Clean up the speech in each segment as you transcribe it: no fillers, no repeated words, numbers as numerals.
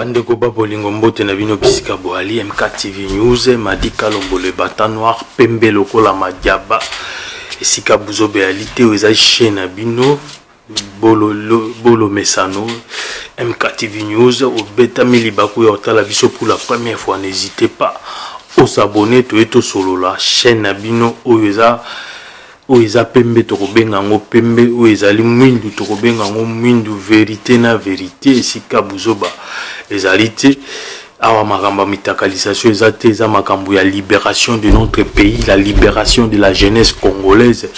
Bandeko Babolingo Mbote na bino bisika boali MKTV News Madika Lombole Bata Noir Pembe lokola Madiaba esika buzobe alite oza chaîne na bino Bolo Mesano MKTV News au beta milibaku ya otala biso pour la première fois. N'hésitez pas au s'abonner to eto solo la chaîne na bino oza pembe tokobenga ngo pembe o ezali mwindu tokobenga ngo mwindu vérité na vérité esika buzoba ezalite awa makamba mitakalisation ezate eza makambo ya libération de notre pays, la libération de la jeunesse congolaise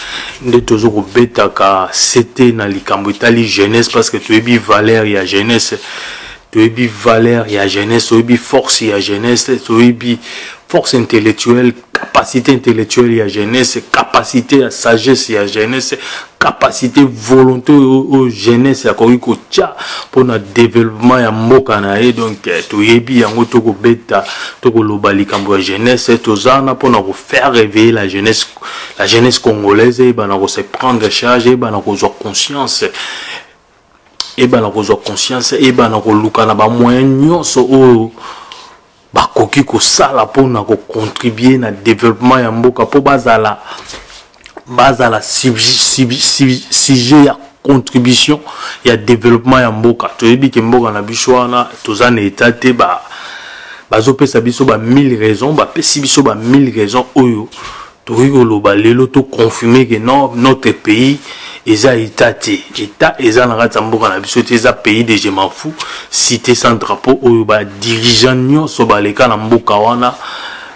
nde tozo ko betaka c'était na likambo itali jeunesse parce que toyebi valeur ya jeunesse, toyebi valeur ya jeunesse, toyebi force ya jeunesse, toyebi force intellectuelle, capacité intellectuelle ya jeunesse, capacité à sagesse ya jeunesse, capacité volonté aux jeunesse ya koiko tia pour le développement ya mboka na ye. Donc toyebi yango toko beta toko loba likambo ya jeunesse tozana pour nous faire réveiller la jeunesse congolaise et bana ko se prendre charge et bana ko conscience et bana ko conscience et bana ko luka na ba moyen nyonso o bakoki ko sala pona ko contribuer na développement ya mboka po bazala sujet ya contribution ya développement ya mboka. Toyebi ke mboka na biso wana tozana etate bazopesa biso ba 1000 raisons, bapesi biso ba 1000 raisons oyo toki koloba lelo to confirmer que non, notre pays eza état eza na kati ya mboka na biso te, eza pays de je m'en fous cité sans drapeau oyo ba dirigeant nyonso baleka na mboka wana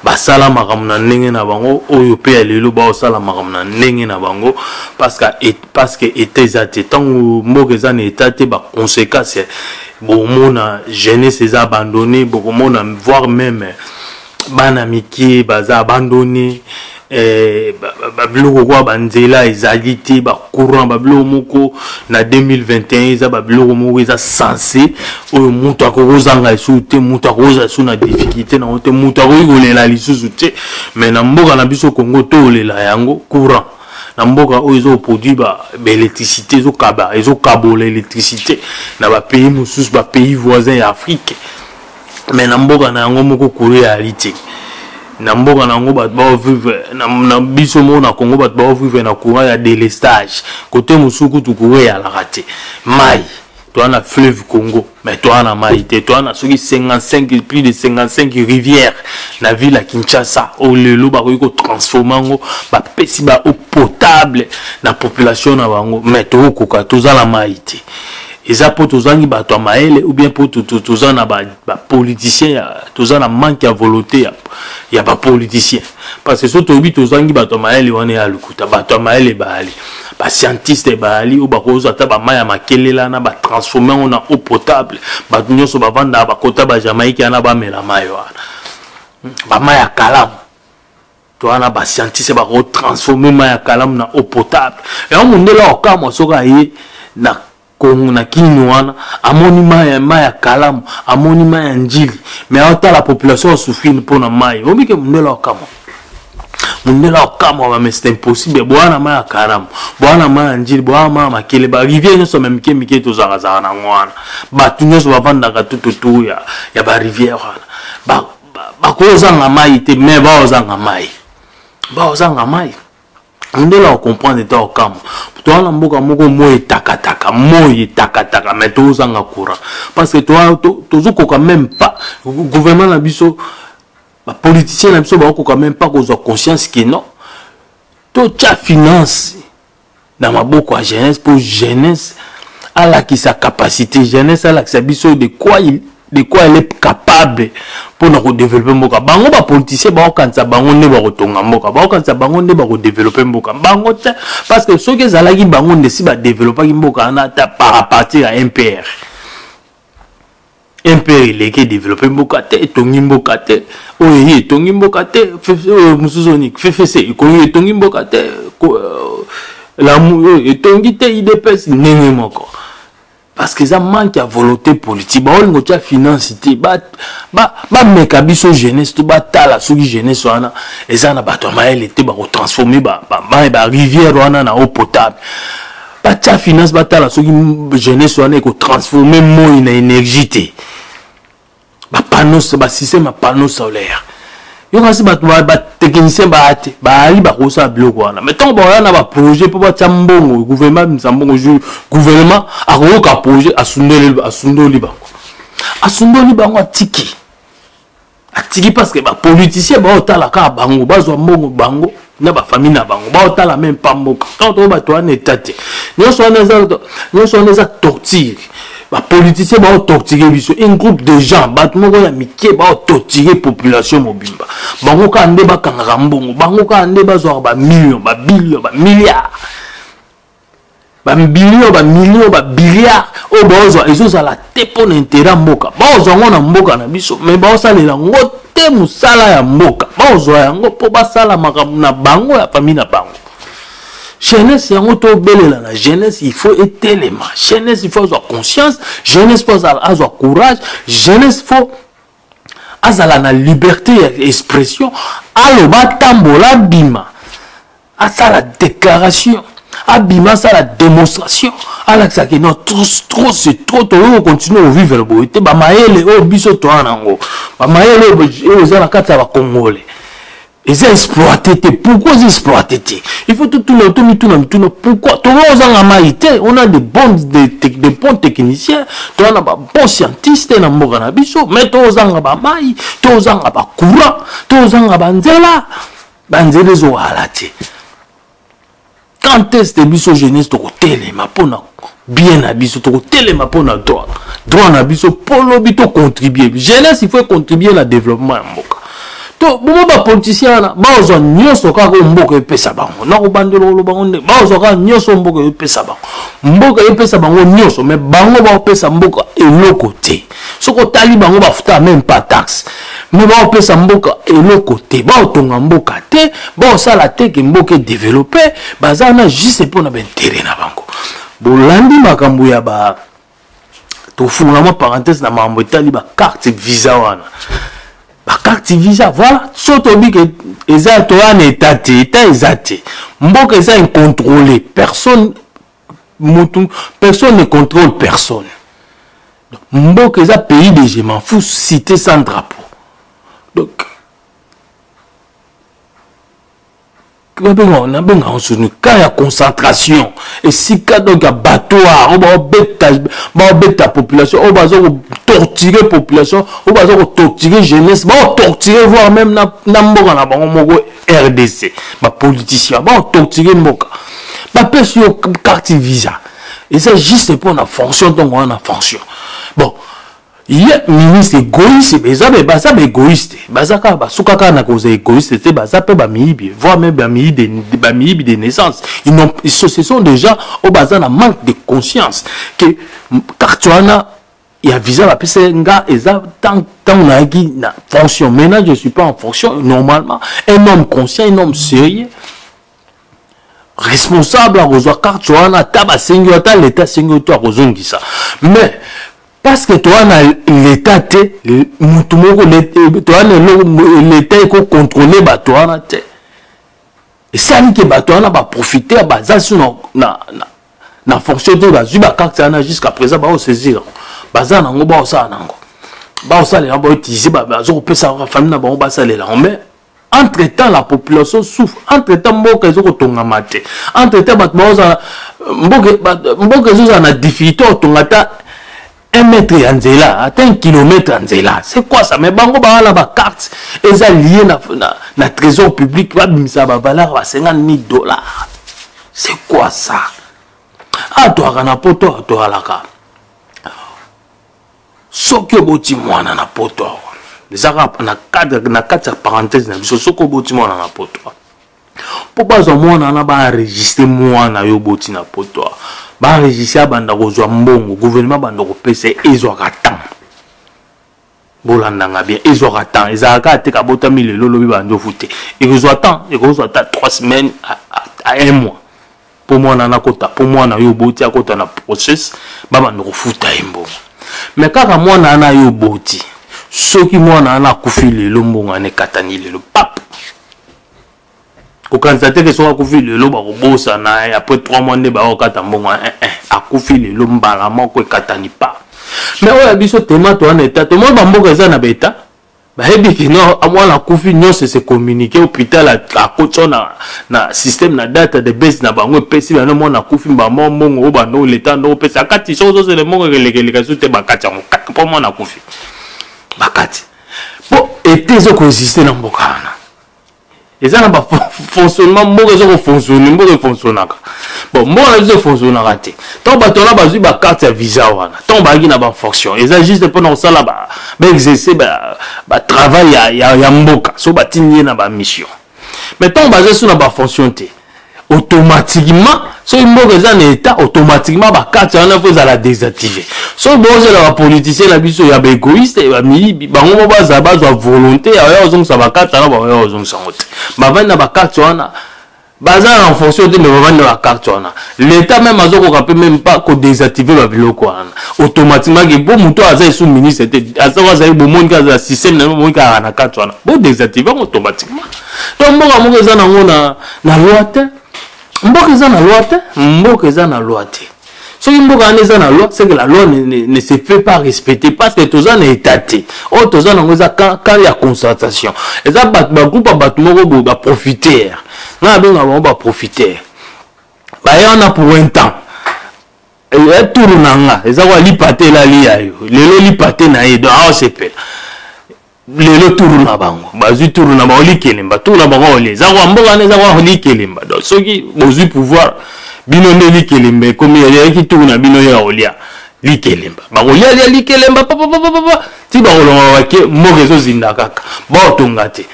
basala makambo na ndenge na bango oyo pe ya lelo baosala makambo na ndenge na bango parce que état eza te ntango mboka eza na état te ba conséquence bomona jeunesse eza abandonné, bokomona voire même bana miki baza abandonné babiloko kwa banzela ezalite ba courant babiloko moko na 2021 eza babiloko moko eza censé oyo mutu akozanga esu te, mutu akoza esu na difficulté na ote, mutu akolela lisusu te. Mais na mboka na biso Congo to olela yango courant na mboka oyo ezo produit ba électricité ezo kabola électricité na ba pays mosusu ba pays voisins ya Afrique. Mais na mboka na yango moko courant ya alite na mboka na ngo bat ba vivre na biso mo na Congo bat ba vivre na courant ya délestage côté musuku tu courant ya la raté mai toi na fleuve Congo mais toi na mai te toi na soki 55 plus de 55 rivières na ville à Kinshasa au lelo ba ko transformer ngo ba pesi ba eau potable na population na bango mais to koka toza la mai te eza po tozangi bato ya maele ou bien po toza na ba politicien toza na manque ya volonté ya ba politicien parce que so tobi tozangi bato ya maele wana ya lukuta bato ya maele baali ba scientiste baali ou ba koza ta ba maya makelela na ba transformer on en eau potable bato nyonso ba vanda ba kota ba Jamaïque na ba mela mayo wana ba maya kalamu to wana ba scientiste ba ko transformer maya kalamu na eau potable et on mondela okamo soka ye na Kongo na Kinwana amoni maya kalamu amoni maya njili mais autant la population souffre pour na maya obike mundela okamo mais c'est impossible bwana maya kalamu bwana maya njili bwana maya makele ba rivière nyonso même mike to zaka na ngwana batu nyonso bavanda ka tututu ya ba rivière wana ba kozanga mai te mais ba ozanga mai ndela o comprendre ta okamo toi na mboka moko moye takataka mais tozanga courant parce que toi tozo koka même pas gouvernement na biso ba politicien na biso ba koka même pas kozo conscience que non to cha finance na maboko ya jeunesse pour jeunesse ala ki sa capacité jeunesse ala ki sa biso de quoi elle est capable pour nous développer mboka bango ba politicien ba okanza bango ne ba kotonga mboka ba okanza bango ne ba ko développer mboka bango te parce que ceux qui zalaki bango ne si ba développer mboka na ta par partir à MPR il est développer mboka te tongi mboka te oye tongi mboka te musuzoni FFC ko tongi mboka te la mu tongi te IDPS nene moko parce que ça manque à volonté politique ba on ngotia finance te ba mekabiso jeunesse to ba tala soki jeunesse wana eza na bato maele te ba ko transformer ba rivière wana na eau potable ba tia finance ba tala soki jeunesse wana ko transformer mo na énergie te ba panneau ba système panneau solaire yo kasi ba technicien ba ate ba ali ba ko sa biloko wana mais tant ba na ba projet pour ba tsambongo gouvernement msambongo gouvernement ako ka projet asundoli bango atiki parce que ba politicien ba otala ka bango bazwa mbongo bango na ba famille na bango ba otala même pas mboka quand on ba to na état nous sommes des torture ba politicien ba torturer biso un groupe de gens ba moko ya mike ba torturer population mobimba bango ka nde ba kanga mbongo bango ka nde bazwa ba millions ba billions ba milliards ba millions ba billiards o bazwa ezo la tepo na intérêt mboka bazwa ngona mboka na biso mais ba osalela ngote musala ya mboka bazwa yango po basala makambo na bango ya famille na bango. Jeunesse, la jeunesse, il faut être élément. Jeunesse, il faut avoir conscience. Jeunesse, il faut avoir courage. Jeunesse, il faut avoir la liberté d'expression. Aloba tambola bima. Ça la déclaration. Abima, ça la démonstration. Alors ça qui non trop c'est trop on continue à vivre le beau. Ba maele o biso to anango. Ba maele o za kata ba congolais. Ils ont exploité. Pourquoi ils ont exploité? Il faut tout le temps. Pourquoi? On a des bons techniciens, on a des bons scientistes, mais on a des maïs, on a des courants, on a des quand est-ce que les jeunesse sont bien habillés, droit na biso polo bito contribuer. Jeunesse, il faut contribuer au développement. To bomo ba politicien na ba ozo nyoso ka ko mboka epesa bango na ko bandelo lo bango ne ba ozo ka nyoso mboka epesa bango nyoso mais bango ba opesa mboka eloko te soko tali bango ba futa même pas taxe mais ba opesa mboka eloko te ba otonga mboka te ba osala te ke mboka développer baza na juste pour na intérêt na bango bolandi makambo ya ba to funga ma parenthèse na mambo tali ba carte visa wana. La carte visa, voilà. Surtout que les États exatés. Mboka est incontrôlé. Personne ne contrôle personne. Mboka est un pays de je m'en fous, cité sans drapeau. Donc, quand il y a concentration, et si il y a bateau, on va la population, on va torturer la population, on va torturer la jeunesse, on va torturer, voire même la RDC, les politiciens, on va torturer les gens. On va sur carte visa. Et c'est juste pour la fonction, donc on a une fonction. Bon. Il y a ministre égoïste, mais ça est égoïste. Ça est égoïste, ça peut être voire même de naissance. Ce sont des gens au bazar un manque de conscience. Que Cartuana, il y a visa la PCNGA, et ça, tant on a une fonction. Maintenant, je ne suis pas en fonction. Normalement, un homme conscient, un homme sérieux, responsable à Rosoir Cartuana, Taba Sengyo, l'État Sengyo, à Rosongisa. Mais, parce que toi, l'État, l'État est contrôlé, et ça, qui va profiter, na fonction de la Zuba jusqu'à présent, va saisir. Bazan nango ba osa nango. Ba osa les ba utiliser ba zo pesa famille na ba ba sa les mais entre-temps la population souffre. Entre-temps mboka ezo kotonga mate. Entre-temps ba osa mboka ezo na difficulté otonga ta 1 mètre en zela, à 1 kilomètre en zela. C'est quoi ça? Mais bango ba la ba carte eza lié na trésor public ba bimisa ba valeur ba 50 000 $. C'est quoi ça? Ah toi kana poto to alaka. Soko boti mwana na poto. Zaka na cadre parenthèse na biso soko boti mwana na poto. Po bazo mwana na ba enregistrer mwana yo boti na poto. Ba enregistrer banda kozwa mbongo gouvernement banda ko pesa ezwa katan. Bolanda nga bien ezwa katan ezaka te ka bota mille lolo bi bando fute. Ezwa tan 3 semaines à 1 mois. Pour moi na kota pour moi na yo boti akota na process ba banda ko futa mbongo. Mais kaka mwana na yo boti soki mwana na kufi lelo mbongo ne katani lelo pap ko kanzate ke so kufi lelo ba kobosa na après 3 mois ne ba okata mbongo akufi lelo mbala moko katani pa mais oya biso tema to en état to mo ba mboka za na beta ba hebi ki no amwana kufi nyonso se communiquer hôpital a kocho na système na data de base na bango pesi ba no mona kufi ba mongo o ba no l'état no pesi akati so se le mongo relekele so te ba kati on kati po mona kufi ba kati po été zo coexister na mboka na eza na ba fonctionnement mboka zo fonctionner mboka fonctionnaka bon mboka zo fonctionnaka te to ba to na ba zui ba carte ya visa wana to ba gi na ba fonction eza juste pour na sala ba exercer ba travail ya mboka so ba tinye na ba mission mais to ba zo na ba fonction te automatiquement so mboka eza na état automatiquement ba carte wana faut la désactiver so bozo la politicien na biso ya ba égoïste ba miyibi bango baza bazwa volonté ya ozongisa ba carte na ba ozongisa ngote ba vana ba carte wana baza en fonction de me vendre la carte wana l'état même azoko kapé même pas ko désactiver ba biloko wana automatiquement que bon muto aza sous ministre était azawa za bo monde ka système na mo ka na carte wana bo désactiver automatiquement donc mboka moko eza nango na loi te mboka eza na loi te mboka eza na loi te ce qui mboka eza na loi c'est que la loi ne se fait pas respecter parce que tous en état te o tous en eza quand il y a constatation eza ba groupe ba moko ba profiter na benga ba profiter ba yana pour un temps et tout nanga eza kwa lipate la liayo lelo lipate na yedo a sepela lelo tour na bango bazui tour na ba olikelemba tour na bango ole za kwa mboka ne za kwa olikelemba donc soki bozui pouvoir bino ne likelemba comme il y a qui tour na bino ya olia likelemba ba olia likelemba papa ti ba olonga wake mboka zo zinda kaka ba otongate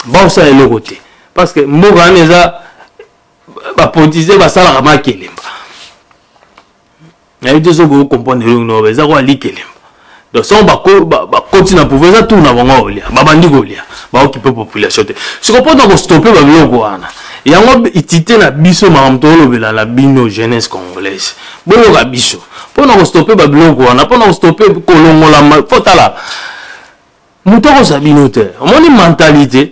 ba osa eloko te parce que mboka ne za ba politiser ba sala ma kelemba na yedo zo go comprendre no ba za kwa likelemba donc ça on va continuer pour faire ça tout na bango olia ba bandi golia ba occuper population te si comprendre ko stopper ba biloko wana yango itité na biso mamtolo bela la bino jeunesse congolaise boyo ga biso pona ko stopper ba biloko wana pona ko stopper kolongola fotala mutoko sa bino te omoni mentalité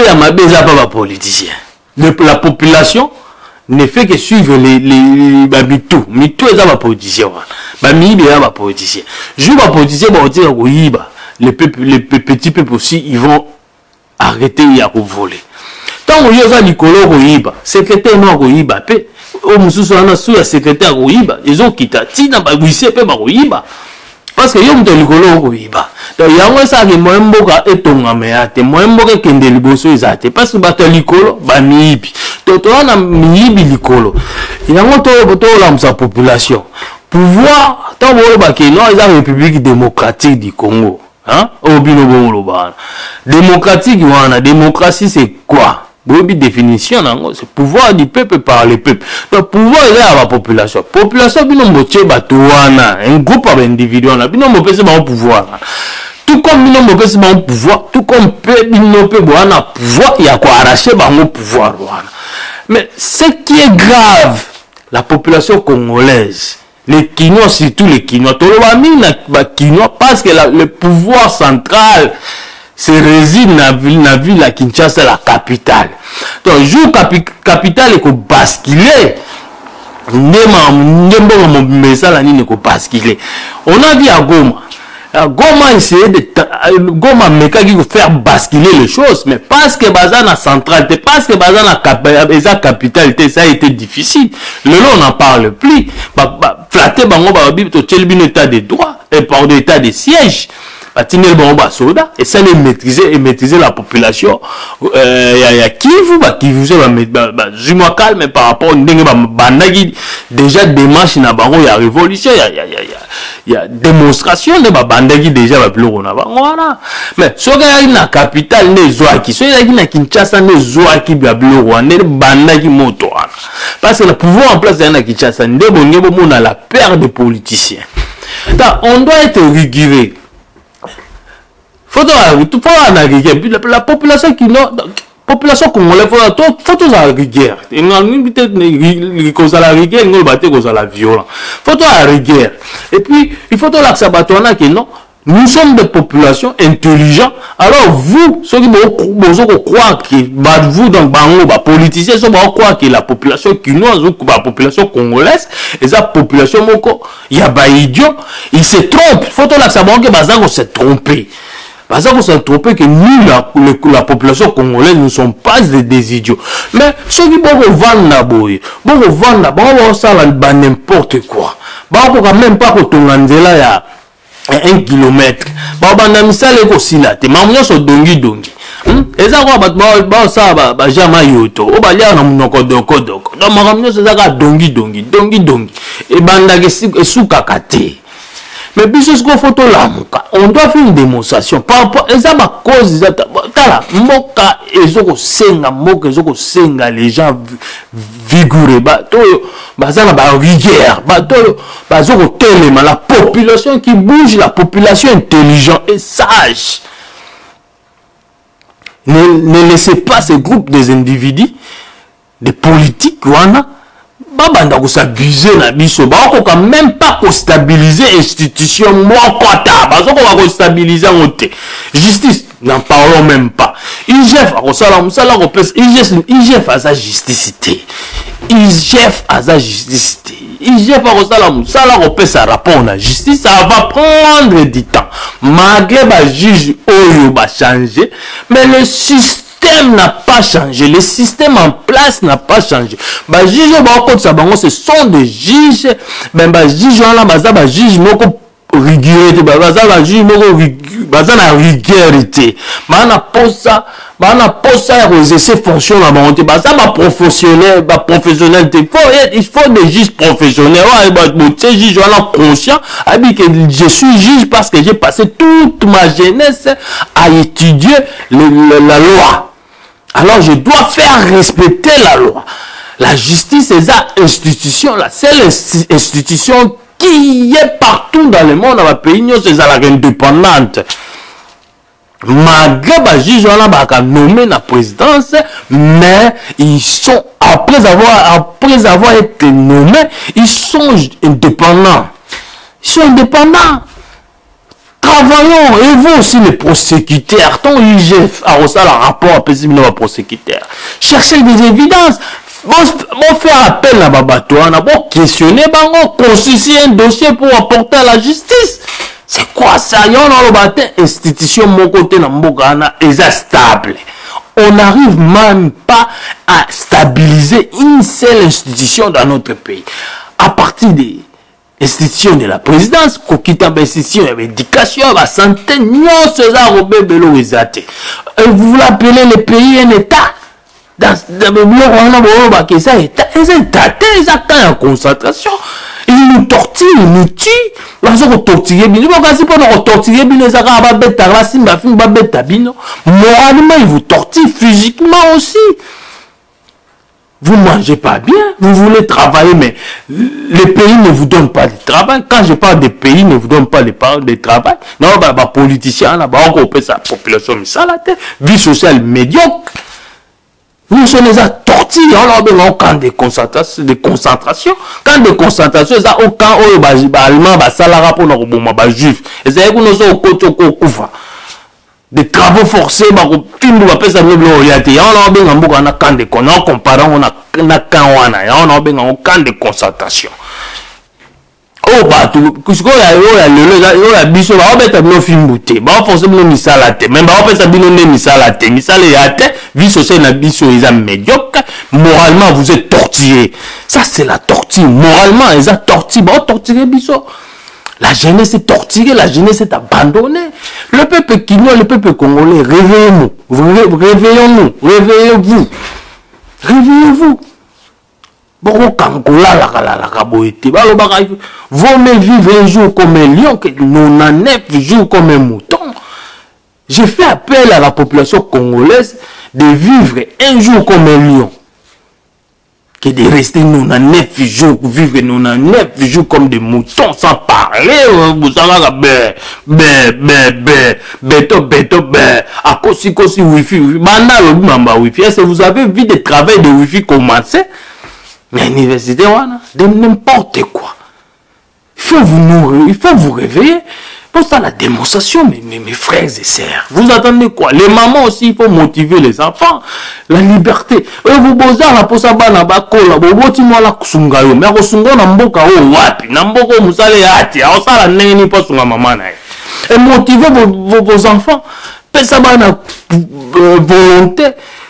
ya mabeza pas ba politicien la population ne fait que suivre les mitou eza ba politicien ba mibi ya ba politicien jou ba politicien ba otira ko yiba les petits peuples aussi ils vont arrêter ya ko voler tant que yoza likolo ko yiba secrétaire no ko yiba pe o mususu ana sous ya secrétaire ko yiba ezo kita tina ba gwise pe ba ko yiba parce que yo mto likolo ko yiba donc yango ça que moi mboka etonga me ate moi mboka kende liboso ezate parce que bato likolo ba mibi to na mibi likolo yango to la msa population pouvoir tant ba ke no eza république démocratique du Congo hein obino bongolo ba démocratique wana démocratie c'est quoi Bobi définition c'est pouvoir du peuple par le peuple. Donc pouvoir est à la population. Population bino moche batouana, un groupe d'individus là, bino mo pese ba pouvoir. Tout comme bino mo pese ba pouvoir, tout comme bino pe boana pouvoir, il y a quoi arracher ba pouvoir wana. Mais ce qui est grave, la population congolaise, les Kinois, surtout les Kinois, tout le monde na Kinois parce que le pouvoir central se réside na ville à Kinshasa, la capitale. Donc, jour capitale est basculer. On a vu à Goma. Goma essayé de Goma faire basculer les choses, mais parce que Bazana centrale, parce que Bazana capitale, ça a été difficile. Le long on n'en parle plus. Flatter Bango Babi, to Tchelbin état de droit et par d'état de siège. Tinel bomba soda et ça les maîtriser la population ya Kivu Kivu c'est zuma calme par rapport ndenge bandagi déjà démarche na bango ya révolution ya démonstration de bandagi déjà ba biloko na bango wana mais soka na capitale ne zoaki soka na Kinshasa ne zoaki ba biloko ne bandagi moto wana parce que le pouvoir en place na Kinshasa ndebo ngebo mona la perte de politiciens. On doit être rigoureux. La population qui la population congolaise faut la rigueur. Il la rigueur, il la violence. Faut la rigueur. Et puis il faut la sabatona que non Nous sommes des populations intelligentes. Alors vous, ceux qui croient que vous, donc, les politiciens, croient que la population quinoise ou la population congolaise, et la population, il y a des idiots, ils se trompent. Il faut savoir que Bazar s'est trompé. Bazar s'est trompé que nous, la population congolaise, ne sommes pas des idiots. Mais ceux qui vont vendre, n'importe quoi. Ils même pas que ton andela ya 1 kilomètre. Banda misala aussi là. Te mamnya so dongi. Eza kwa ba sa ba jama yoto. O ba lia na munoko doko. Donc mamnya so zaka dongi. Et banda ke suka kate. Mais biso ce qu'on photo là, on doit faire une démonstration. Par rapport à ma cause, tala moka ezoko senga les gens vigoureux. Bazana ba rigueur, bazoko telema la population qui bouge, la population intelligente et sage. Ne laissez pas ces groupes des individus, des politiques, voilà. Banda ko s'abuser na biso ba ko quand même pas ko stabiliser institution moko ta ba ko stabiliser ngote justice n'en parlons même pas IGF a ko sala musala ko pesa IGF a sa justicité IGF a sa justicité IGF a ko sala musala ko pesa rapport na justice ça va prendre du temps malgré ba juge oyo ba changer mais le système n'a pas changé, le système en place n'a pas changé. Bah juge ce sont des juges, ben bah juge là bah juge moko rigueur, bah juge moko na rigueur. Bah na posa exercer fonction là bah bah ça bah professionnel, il faut des juges professionnels. Ouais bah ces juges là conscient, que je suis juge parce que j'ai passé toute ma jeunesse à étudier la loi. Alors je dois faire respecter la loi. La justice est une institution, la seule institution qui est partout dans le monde, dans le pays, c'est la indépendante. Malgré les juges ont nommé la présidence, mais ils sont, après avoir été nommés, ils sont indépendants. Ils sont indépendants. Travaillons, et vous aussi les prosécuteurs, ton IGF a reçu le rapport à les prosécuteurs. Cherchez des évidences, bon faire appel à Babatouana, bon questionner, bon constituer un dossier pour apporter à la justice. C'est quoi ça? Il y a une institution, mon côté, dans mon Ghana, est stable. On n'arrive même pas à stabiliser une seule institution dans notre pays. À partir des institution de la présidence, kokita institution de l'éducation, la santé, vous l'appelez le pays un état. Dans le bloc, on a que ça état, ils ont concentration. Ils nous torturent, ils nous tuent. Parce qu'on torture, moralement, ils vous torturent physiquement aussi. Vous ne mangez pas bien, vous voulez travailler, mais le pays ne vous donne pas de travail. Quand je parle de pays, ne vous donne pas de travail. Non, bah, politicien, là, on peut sa population, mais ça, la tête, vie sociale médiocre. Nous sommes les tortilles, on a un camp de concentration. Camp de concentration, ça, au camp où, allemand, salaire pour nos juifs. Et c'est que nous sommes au côté des travaux forcés, on a un camp de concentration. Oh, bah, tout, moralement, vous êtes torturé. Ça, c'est la torture. Moralement, ils ont torturé. La jeunesse est torturée, la jeunesse est abandonnée. Le peuple quinois, le peuple congolais, réveillez-nous. Réveillons-nous. Réveillez-vous. Réveillez-vous. Vaut mieux vivre un jour comme un lion que 99 jours comme un mouton. J'ai fait appel à la population congolaise de vivre un jour comme un lion. Que de rester 99 jours, vivre 99 jours comme des moutons sans parler. Vous avez est-ce que vous avez vu des travails de wifi commencer? Mais l'université, de n'importe quoi. Il faut vous nourrir, il faut vous réveiller. Pour ça, la démonstration, mes frères et sœurs. Vous attendez quoi? Les mamans aussi, il faut motiver les enfants. La liberté. Vous bozar la posa bana bakola. Boboti moi la kusungayo. Mais kusungo na mboka o wapi. Na mboka musale ati. Alors ça la neni pas sunga maman na. Et motivez vos enfants. Ça bana volonté.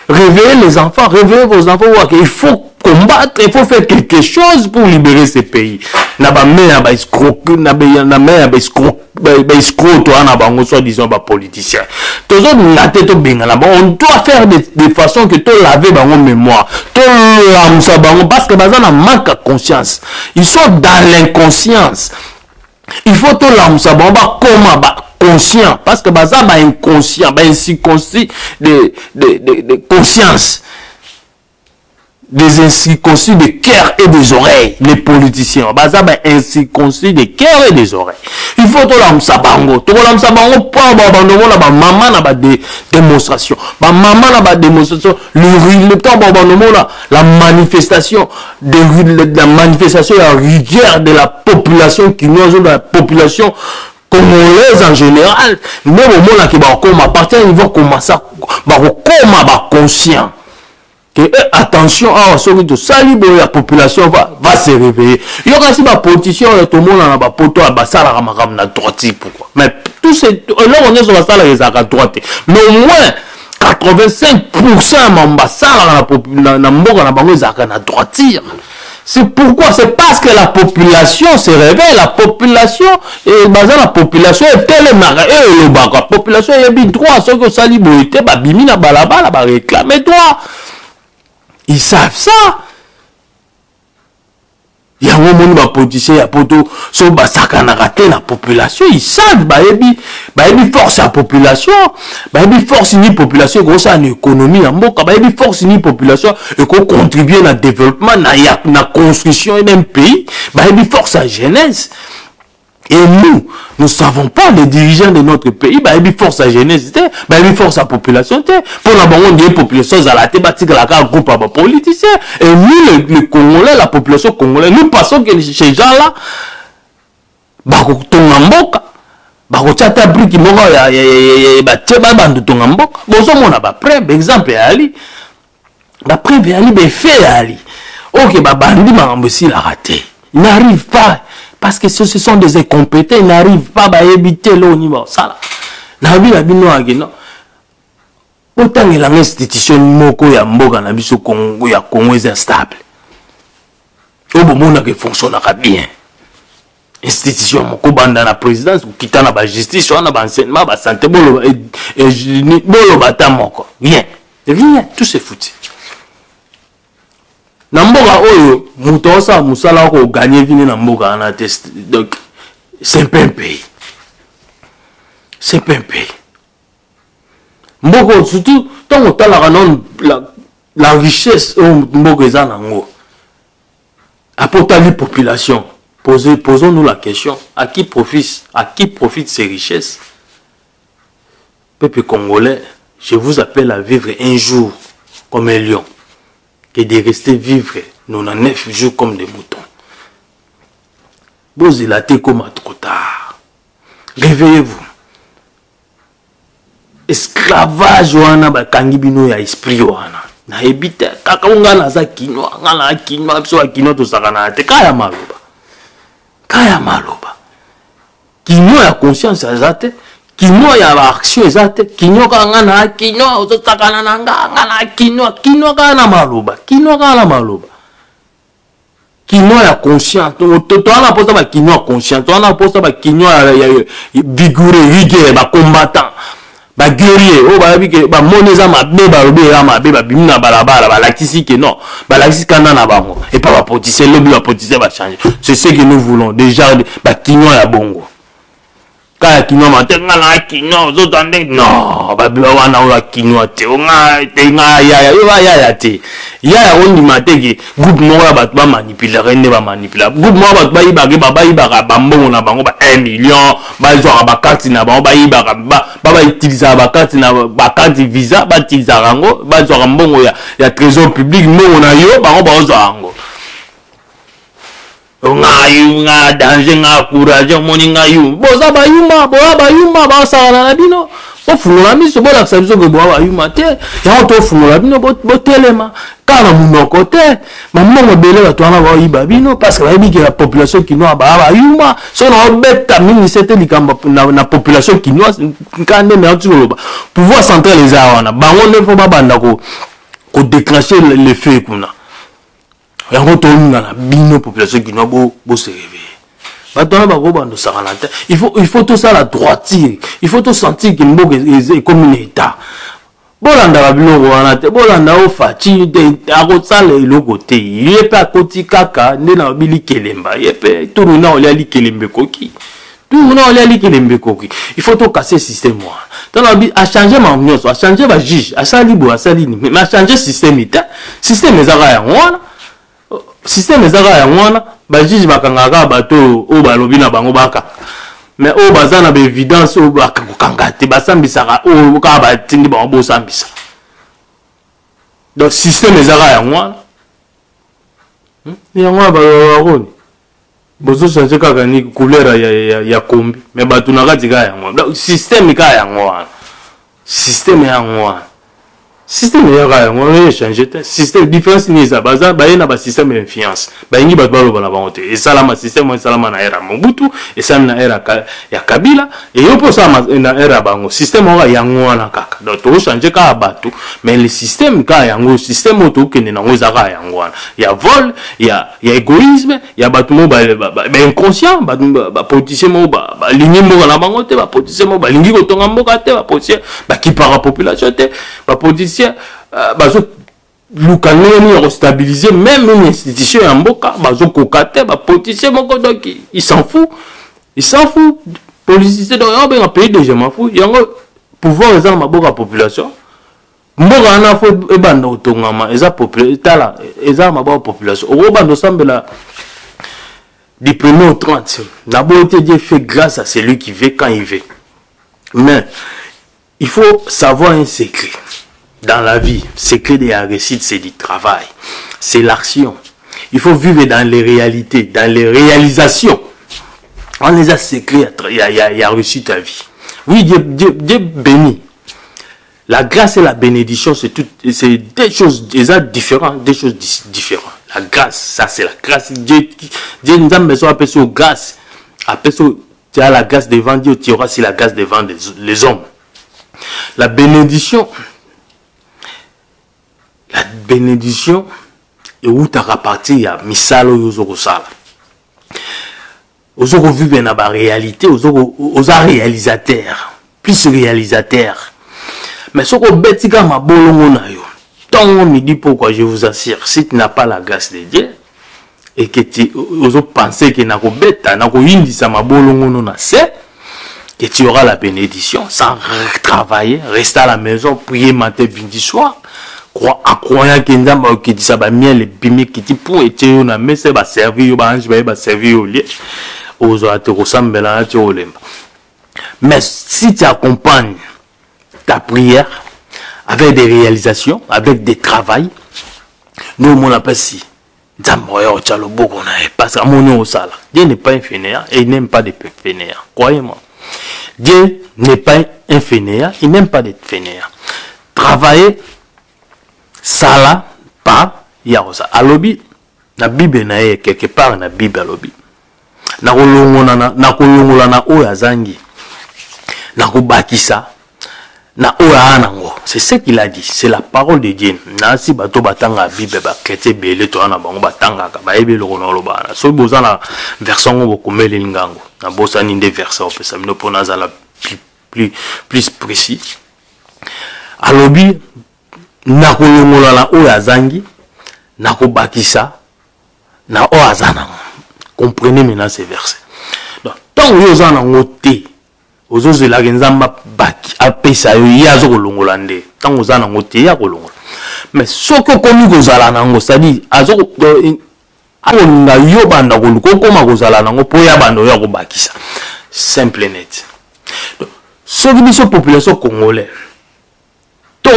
Réveillez les enfants. Réveillez vos enfants. Il faut combattre, il faut faire quelque chose pour libérer ces pays. Na ba mère ba escroc, na mère ba escroc, toi na bango soi-disant ba politicien. Tous autres la tête au bengala. On doit faire de façon que tout laver bango mémoire. Tout l'amsa bango parce que bazan a manque de conscience. Ils sont dans l'inconscience. Il faut tout l'amsa bango ba comment ba conscient parce que bazan ba inconscient, ba inconscient de conscience. Des incirconcis de cœur et des oreilles, les politiciens. Baza ba incirconcis de cœur et des oreilles. Il faut tout l'amsabango. Tout l'amsabango pour abandonner la maman na ba démonstration. Ba maman na ba démonstration. Le temps abandonner la manifestation la manifestation la rigueur de la population quinoise de la population congolaise en général. Mais au moment là qui va comme à partir ils vont commencer ba conscient. Et attention, la population va se réveiller. Il y aura aussi des politiciens, tout le monde a un poteau à Bassala à droite. Pourquoi? Mais tout c'est. Là, on est sur la salle à droite. Mais au moins, 85% d'ambassades à droite. C'est pourquoi? C'est parce que la population se réveille. La population, la population est tellement la population est bien droit. Ceux qui sont libérés, bimina balabala, réclamer droit. Ils savent ça. Il y a un moment où les politiciens, il y a la population. Ils savent, ils force la population. Ils force la population, ils force l'économie, ils force la population, et qu'on contribue au développement, à la construction d'un pays. Ils force la jeunesse. Et nous ne savons pas, les dirigeants de notre pays, ils forcent la jeunesse, ils forcent la population. Pour l'abandon des populations, à la tête, la groupe à politiciens. Et nous, les Congolais, la population congolaise, nous passons que ces gens-là, exemple, il n'arrive pas. Parce que ce sont des incompétents, ils n'arrivent pas à éviter le niveau. Ça, autant que l'institution moko ya mboka na biso Congo ya Congo est instable. Au moment où fonctionne bien. Institution moko banda na présidence ou quitta na ba justice, on a ba enseignement, ba santé bolo bolo batamoko. Rien. Rien, tout c'est foutu. Namboka oyo mutosa musala ko gagner vini namboka na test. Donc c'est pas un pays. C'est pas un pays. Mboko surtout tant on t'a la richesse mboko eza nango. Apporter la population. Posons-nous la question, à qui profitent ces richesses? Peuple congolais, je vous appelle à vivre un jour comme un lion. Et de rester vivre 99 jours comme des moutons. Vous élatez comme trop tard. Réveillez-vous. Esclavage wana ba kangibino ya esprit wana. Na ebite kaka unga na za kinwa, ngala kinwa biso kinwa to sakana te kaya maloba. Kaya maloba. Kinwa ya conscience azate. Kino ya action ezate kino kanga na kino ozotakana nanga na kino kana maloba kino ya conscient to ana posa ba kino conscient to ana posa ba kino ya vigoureux rigueur ba combattant ba guerrier o ba bike ba moneza mabe ba lobe ya mabe ba bimina balabala ba lakisi que non ba lakisi kana na bango et pas ba politicien lobby ba politicien ba changer c'est ce que nous voulons déjà ba kino ya bongo. Kaya kinwa matenga na kinwa zotande no babila wana ula kinwa te nga ya te ya ondi mateki groupe moko ya bato ba manipuler rende ba manipuler groupe moko bato ba ibaka bambongo na bango ba 1 million ba zwa ba carte na bango ba ibaka ba utiliser ba carte na ba carte visa ba utiliser rango ba zwa mbongo ya trésor public mbongo na yo bango ba zwa rango nga danger nga courage moni nga yu boza ba yuma ba sala na bino bo fungola miso bo la sabiso ke bo ba yuma te ya to fungola bino bo telema kana munoko te mamongo bele ba twana ba yiba bino parce que ba yibi que la population kinoise ba yuma so na beta mini sete likamba na population kinoise nkande me atu loba pouvoir central les awana bango ne fo ba banda ko déclencher le feu kuna yango to ngana bino population kinoise bo se réveiller. Il faut tout ça la droiture. Il faut tout sentir que Mboka est comme un État. Bolanda la biloko wana te bolanda o fati de akosala eloko te yepe akoti kaka nde na bili kelemba yepe tout na oli ali kelembe koki tout na oli ali kelembe koki. Il faut tout casser système moi dans la bi a changer ma nyonso a changer ba juge a sali bo a sali ni mais a changer système ita système ezaka ya wana système ezaka ya wana ba juge bakangaka bato o balobi na bango baka mais o bazana ba évidence o bakakanga te basambisaka o ka batindi ba bo sambisa donc système ezaka ya wana ya wana ba roni bozo changer kaka ni couleur ya kombi mais bato na kati ka ya wana système ka ya wana système ya wana système ya ga on changer système différence ni za baza ba na ba système d'influence ba ngi ba balo bana bangote et salama système et salama na era Mobutu et ça na era ya Kabila et yo pour ça na era bango système wa ya ngwana kaka donc to changer ka bato mais le système ka ya ngo système auto ke na ngo za ka ya ngwana ya vol ya égoïsme ya bato mo ba inconscient ba politicien mo ba lingi mo na bangote ba politicien mo ba lingi ko tonga mboka te ba politicien ba ki para population te ba politicien bazo lukano stabiliser même une institution en boka bazo kokate ba politicien moko donc il s'en fout politicien donc on un pays de je m'en fous yango pouvoir les ma boka population mboka na fo e banda otongama eza population tala eza ma boka population o banda sambela du 1er au 30 la beauté Dieu fait grâce à celui qui veut quand il veut mais il faut savoir un secret dans la vie. Secret de la réussite, c'est du travail, c'est l'action. Il faut vivre dans les réalités, dans les réalisations. On les a secrets, il y a réussi ta vie. Oui, Dieu bénit. La grâce et la bénédiction, c'est des choses différentes, des choses différentes. La grâce, ça c'est la grâce. Dieu nous a besoin de grâce. Après ça, tu as la grâce devant Dieu, tu auras aussi la grâce devant les hommes. La bénédiction, et où tu as reparti à misalo yozokosala. Ozoko vivre dans la réalité, aux réalisateurs, plus réalisateurs. Mais ce que betika ma bolongo na yo. Tant on me dit pourquoi je vous assure, si tu n'as pas la grâce de Dieu et que tu oses penser que na ko beta na ko indisa ma bolongo no na c'est que tu auras la bénédiction sans travailler, rester à la maison, prier matin, midi, soir. En croyant que Nzamba qui dit ça va miel les bimi qui dit pour être on a mais c'est va servir ba ange va servir au lieu aux autres ressemble là tu olemba. Mais si tu accompagnes ta prière avec des réalisations, avec des travails, nous on appelle si Nzamba yo tchalo boko na parce que mon sala. Dieu n'est pas un fainéant et il n'aime pas des fainéants. Croyez-moi. Dieu n'est pas un fainéant, il n'aime pas des fainéants. Travailler sala pa yarosa alobi na bible na ye quelque part na bible alobi na kolongola na oya zangi na kubakisa na oya anango c'est ce qu'il a dit, c'est la parole de Dieu. Na si bato batanga bible ba chrétien belé to na bango batanga ka ba yebe lo kono lo bana so bozana version ngo komele ngango na bosani nde version pesa mino pona za la plus précis alobi na kolongola na oyo azangi na kobakisa na oyo azana. Comprenez maintenant ces versets. Donc tant que vous en avez te ozozela nzamba baki apesa yo yazo kolongola nde tant que vous en avez te ya kolongola mais soko komi kozala nango c'est-à-dire azo akonga yo banda koluko koma kozala nango po ya banda yo kobakisa simple net. Donc soki biso population congolaise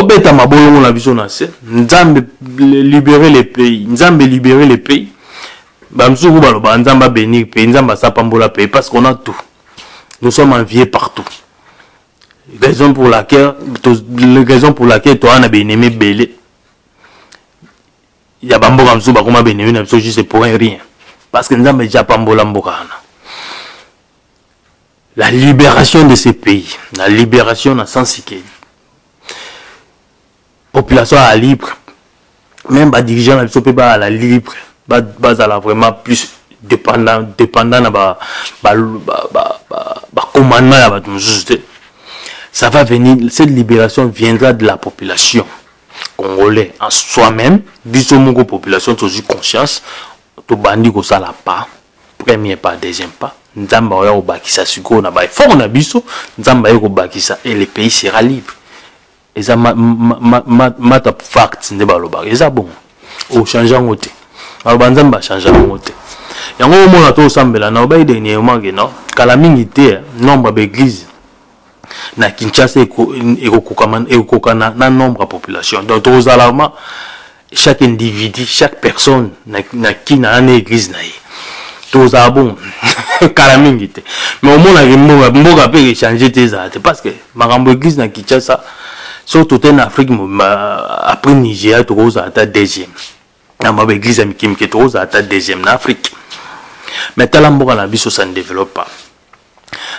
beta mabolongo na biso na se Nzambe libérer les pays Bamsoukou baloba nzamba bénir pe nzamba sapambola pe parce qu'on a tout. Nous sommes enviés partout. Raison pour laquelle toi on a bien aimé belé. Il y a bambo comme ça comme bien aimé juste pour rien. Parce que nzamba déjà pambola mboka. La libération de ces pays, la libération dans le sens que la population est libre, même les dirigeants ne sont pas à la libre, à vraiment plus dépendant de commandement. Ça va venir, cette libération viendra de la population congolaise en soi-même, la population a conscience, tout bandit que ça n'a pas, premier pas, deuxième pas. Nzamba oya obakisa siko na ba fort na biso nzamba yeko bakisa et le pays sera libre. Et ça mata fact nde baloba. Et ça bon. O changeant ngote. Aloba nzamba changeant ngote. Yango mona to sambela na obayi dernièrement que non. Kala mingi te nombre d'églises na Kinshasa ekokana na nombre de population. Donc aux alarmants chaque individu, chaque personne na qui na une église na yi. Tous à bon, calamité. Mais au moins, la peut changer tes actes parce que ma église n'a quitté ça. Surtout en Afrique, après Nigeria, tu roses à ta deuxième. Ma église qui me rose à ta deuxième en Afrique. Mais Talamboka na biso ça ne développe pas.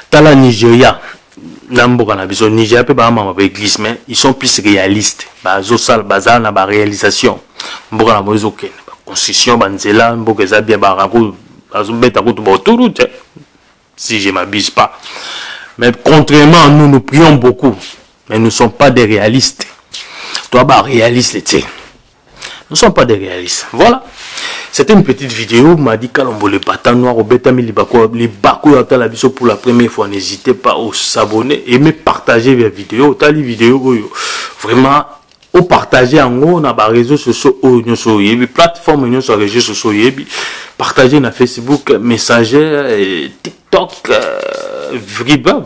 Tala Nigeria, Namboka na biso Nigeria peut pas ma église mais ils sont plus réalistes. Bazo sal bazar na ba réalisation. Mboka na mozo ken. Construction banzela mboka za bien barako. Si je ne m'abuse pas. Mais contrairement, nous prions beaucoup. Mais nous ne sommes pas des réalistes. Toi, bah, réaliste, nous ne sommes pas des réalistes. Voilà. C'était une petite vidéo. M'a dit Kalombo le bâton noir au bétami les bako à la biso pour la première fois. N'hésitez pas à s'abonner et me partager la vidéo. T'as les vidéos vraiment. Au partager en haut, on a des réseaux sociaux, les plateformes sur les réseaux sociaux, partager na Facebook, Messenger, TikTok, Viber,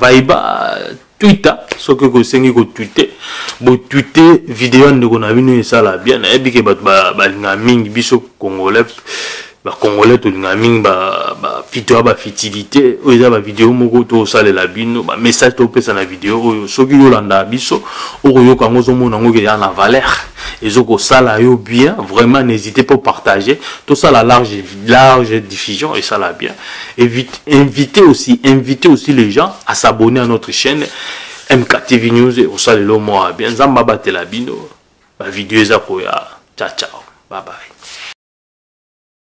Twitter, ce que vous savez que Twitter, bon Twitter, vidéo de qu'on a vu ça là bien, et puis que balingaming biso congolais, congolais tout lingaming vidéo fitilité, ou ils vidéo moko to ça la bino, message to pesa na vidéo, ce qui yolanda biso, ou yo kango zomo nango que y a na valeur, et zoko ça là yo bien, vraiment n'hésitez pas à partager, tout ça la large diffusion et ça là bien, invitez aussi les gens à s'abonner à notre chaîne MKTV News et au ça le moi bien, zamba batela bino, vidéo za koya, ciao ciao, bye bye.